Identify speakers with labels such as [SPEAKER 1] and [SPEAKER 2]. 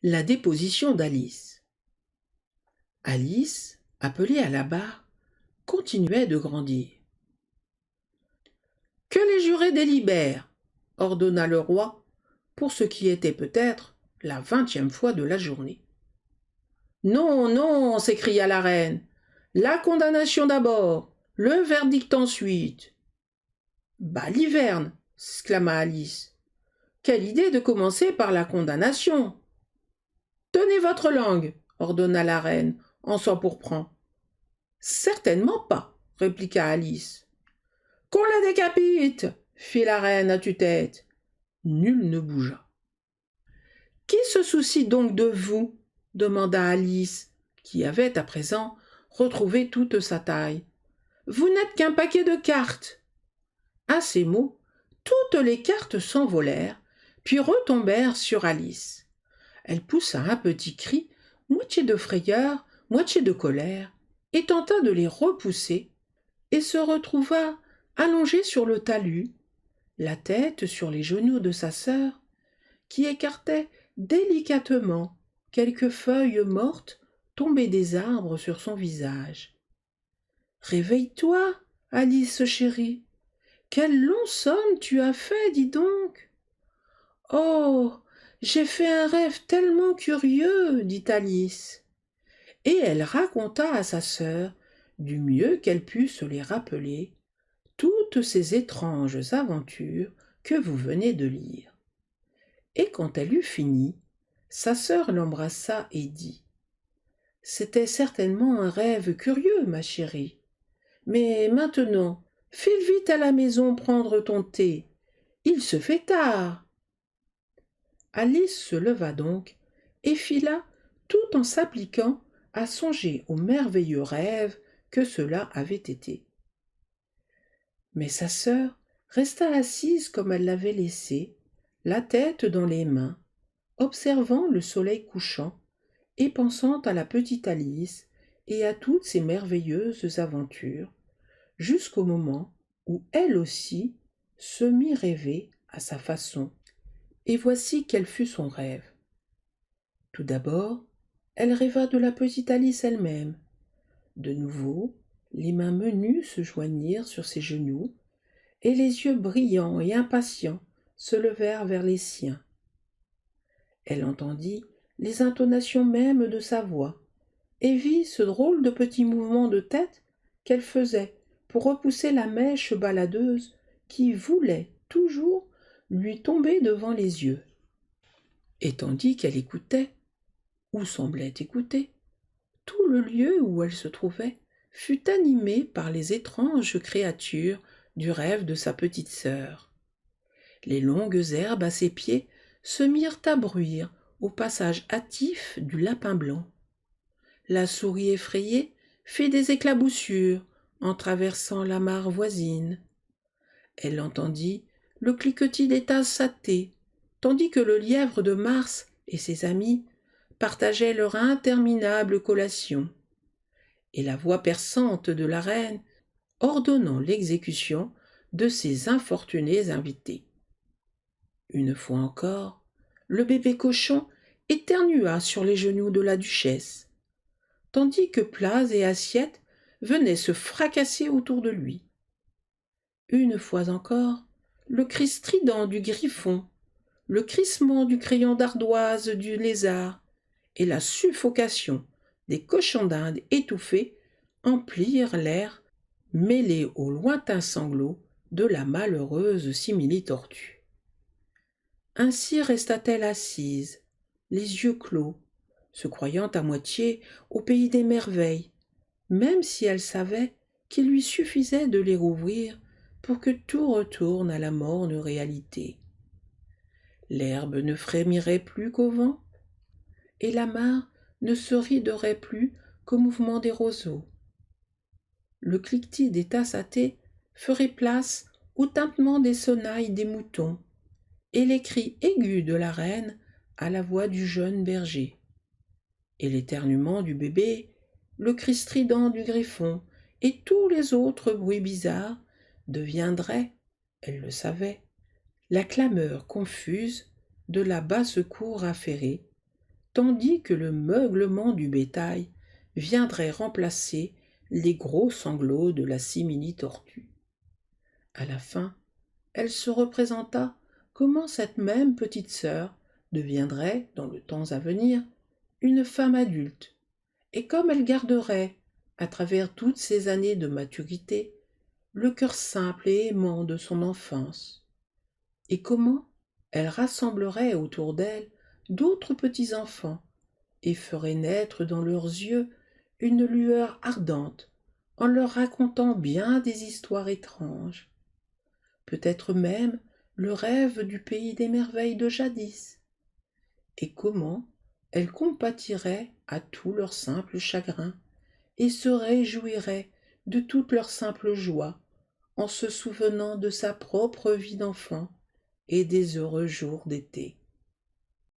[SPEAKER 1] La déposition d'Alice. Alice, appelée à la barre, continuait de grandir. « Que les jurés délibèrent !» ordonna le roi, pour ce qui était peut-être la 20e fois de la journée. « Non, non !» s'écria la reine. « La condamnation d'abord, le verdict ensuite. »« Baliverne !» s'exclama Alice. « Quelle idée de commencer par la condamnation !»« Tenez votre langue !» ordonna la reine en s'empourprant. « Certainement pas !» répliqua Alice. « Qu'on la décapite !» fit la reine à tue-tête. Nul ne bougea. « Qui se soucie donc de vous ?» demanda Alice, qui avait à présent retrouvé toute sa taille. « Vous n'êtes qu'un paquet de cartes !» À ces mots, toutes les cartes s'envolèrent, puis retombèrent sur Alice. Elle poussa un petit cri, moitié de frayeur, moitié de colère, et tenta de les repousser, et se retrouva allongée sur le talus, la tête sur les genoux de sa sœur, qui écartait délicatement quelques feuilles mortes tombées des arbres sur son visage. « Réveille-toi, Alice chérie. Quel long somme tu as fait, dis donc !»« Oh, j'ai fait un rêve tellement curieux, dit Alice. Et elle raconta à sa sœur, du mieux qu'elle put se les rappeler, toutes ces étranges aventures que vous venez de lire. Et quand elle eut fini, sa sœur l'embrassa et dit : « C'était certainement un rêve curieux, ma chérie. Mais maintenant, file vite à la maison prendre ton thé. Il se fait tard. » Alice se leva donc et fila tout en s'appliquant à songer au merveilleux rêve que cela avait été. Mais sa sœur resta assise comme elle l'avait laissée, la tête dans les mains, observant le soleil couchant et pensant à la petite Alice et à toutes ses merveilleuses aventures, jusqu'au moment où elle aussi se mit rêver à sa façon. Et voici quel fut son rêve. Tout d'abord, elle rêva de la petite Alice elle-même. De nouveau, les mains menues se joignirent sur ses genoux, et les yeux brillants et impatients se levèrent vers les siens. Elle entendit les intonations mêmes de sa voix, et vit ce drôle de petit mouvement de tête qu'elle faisait pour repousser la mèche baladeuse qui voulait toujours lui tomber devant les yeux. Et tandis qu'elle écoutait, ou semblait écouter, tout le lieu où elle se trouvait fut animé par les étranges créatures du rêve de sa petite sœur. Les longues herbes à ses pieds se mirent à bruire au passage hâtif du lapin blanc. La souris effrayée fit des éclaboussures en traversant la mare voisine. Elle entendit le cliquetis des tasses à thé, tandis que le lièvre de Mars et ses amis partageaient leur interminable collation, et la voix perçante de la reine ordonnant l'exécution de ses infortunés invités. Une fois encore, le bébé cochon éternua sur les genoux de la duchesse, tandis que plats et assiettes venaient se fracasser autour de lui. Une fois encore, le cri strident du griffon, le crissement du crayon d'ardoise du lézard et la suffocation des cochons d'Inde étouffés emplirent l'air, mêlés aux lointains sanglots de la malheureuse simili-tortue. Ainsi resta-t-elle assise, les yeux clos, se croyant à moitié au pays des merveilles, même si elle savait qu'il lui suffisait de les rouvrir pour que tout retourne à la morne réalité. L'herbe ne frémirait plus qu'au vent, et la mare ne se riderait plus qu'au mouvement des roseaux. Le cliquetis des tasses à thé ferait place au tintement des sonnailles des moutons, et les cris aigus de la reine à la voix du jeune berger. Et l'éternuement du bébé, le cri strident du griffon et tous les autres bruits bizarres deviendraient, elle le savait, la clameur confuse de la basse-cour affairée, tandis que le meuglement du bétail viendrait remplacer les gros sanglots de la simili-tortue. À la fin, elle se représenta comment cette même petite sœur deviendrait, dans le temps à venir, une femme adulte, et comme elle garderait, à travers toutes ces années de maturité, le cœur simple et aimant de son enfance, et comment elle rassemblerait autour d'elle d'autres petits-enfants et ferait naître dans leurs yeux une lueur ardente en leur racontant bien des histoires étranges, peut-être même le rêve du pays des merveilles de jadis, et comment elle compatirait à tous leurs simples chagrins et se réjouirait de toute leur simple joie en se souvenant de sa propre vie d'enfant et des heureux jours d'été.